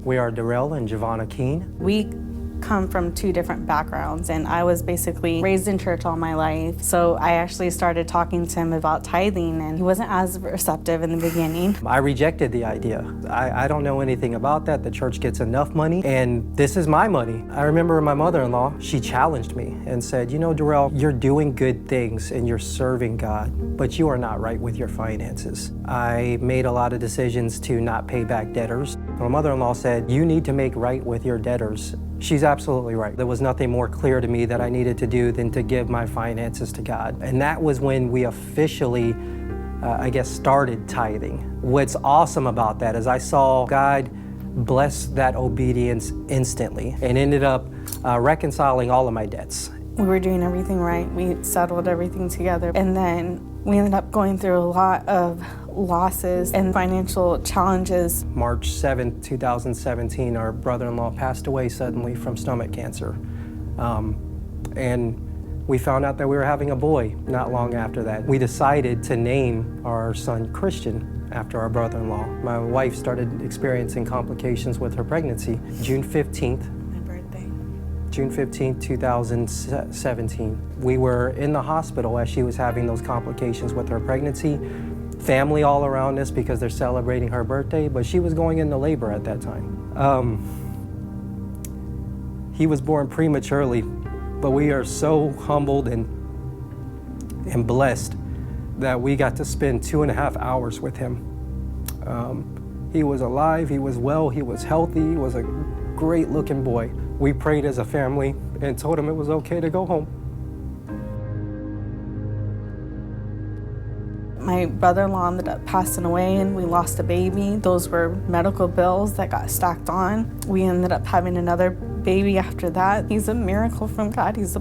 We are Daryl and Yovanna Keene. We come from two different backgrounds, and I was basically raised in church all my life. So I actually started talking to him about tithing, and he wasn't as receptive in the beginning. I rejected the idea. I don't know anything about that. The church gets enough money, and this is my money. I remember my mother-in-law, she challenged me and said, you know, Daryl, you're doing good things and you're serving God, but you are not right with your finances. I made a lot of decisions to not pay back debtors. My mother-in-law said, you need to make right with your debtors. She's absolutely right. There was nothing more clear to me that I needed to do than to give my finances to God. And that was when we officially, started tithing. What's awesome about that is I saw God bless that obedience instantly and ended up reconciling all of my debts. We were doing everything right. We settled everything together. And then we ended up going through a lot of losses and financial challenges. March 7th, 2017, our brother-in-law passed away suddenly from stomach cancer. And we found out that we were having a boy not long after that. We decided to name our son Christian after our brother-in-law. My wife started experiencing complications with her pregnancy. June 15th, June 15, 2017. We were in the hospital as she was having those complications with her pregnancy. Family all around us because they're celebrating her birthday, but she was going into labor at that time. He was born prematurely, but we are so humbled and blessed that we got to spend 2.5 hours with him. He was alive, he was well, he was healthy, he was a great looking boy. We prayed as a family and told him it was okay to go home. My brother-in-law ended up passing away, and we lost a baby. Those were medical bills that got stacked on. We ended up having another baby after that. He's a miracle from God. He's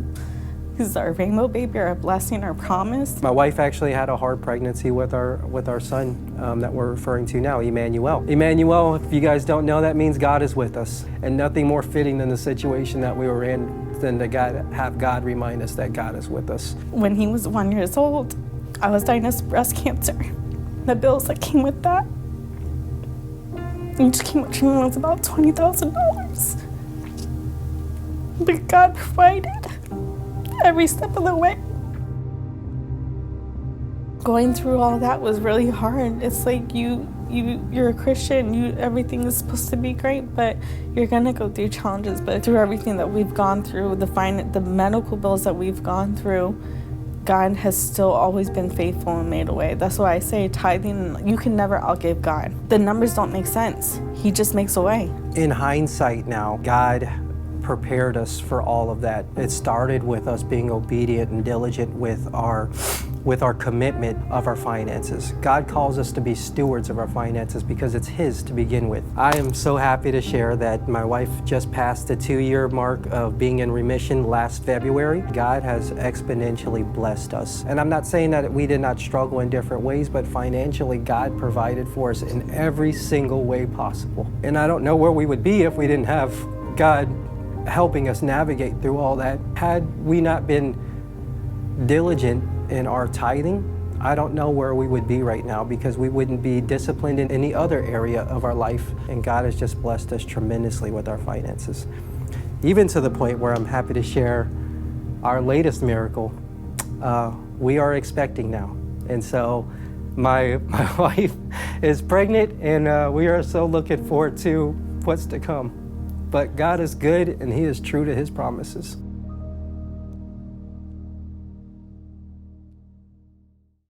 our rainbow baby, our blessing, our promise. My wife actually had a hard pregnancy with our son that we're referring to now, Emmanuel. Emmanuel, if you guys don't know, that means God is with us. And nothing more fitting than the situation that we were in than to have God remind us that God is with us. When he was 1 year old, I was diagnosed with breast cancer. The bills that came with that, each chemo was about $20,000. But God provided every step of the way. Going through all that was really hard. It's like you're a Christian, everything is supposed to be great, but you're gonna go through challenges. But through everything that we've gone through, the medical bills that we've gone through, God has still always been faithful and made a way. That's why I say tithing, you can never outgive God. The numbers don't make sense. He just makes a way. In hindsight now, God prepared us for all of that. It started with us being obedient and diligent with our commitment of our finances. God calls us to be stewards of our finances because it's His to begin with. I am so happy to share that my wife just passed the 2-year mark of being in remission last February. God has exponentially blessed us. And I'm not saying that we did not struggle in different ways, but financially God provided for us in every single way possible. And I don't know where we would be if we didn't have God helping us navigate through all that. Had we not been diligent in our tithing, I don't know where we would be right now because we wouldn't be disciplined in any other area of our life. And God has just blessed us tremendously with our finances. Even to the point where I'm happy to share our latest miracle. We are expecting now. And so my wife is pregnant, and we are so looking forward to what's to come. But God is good, and He is true to His promises.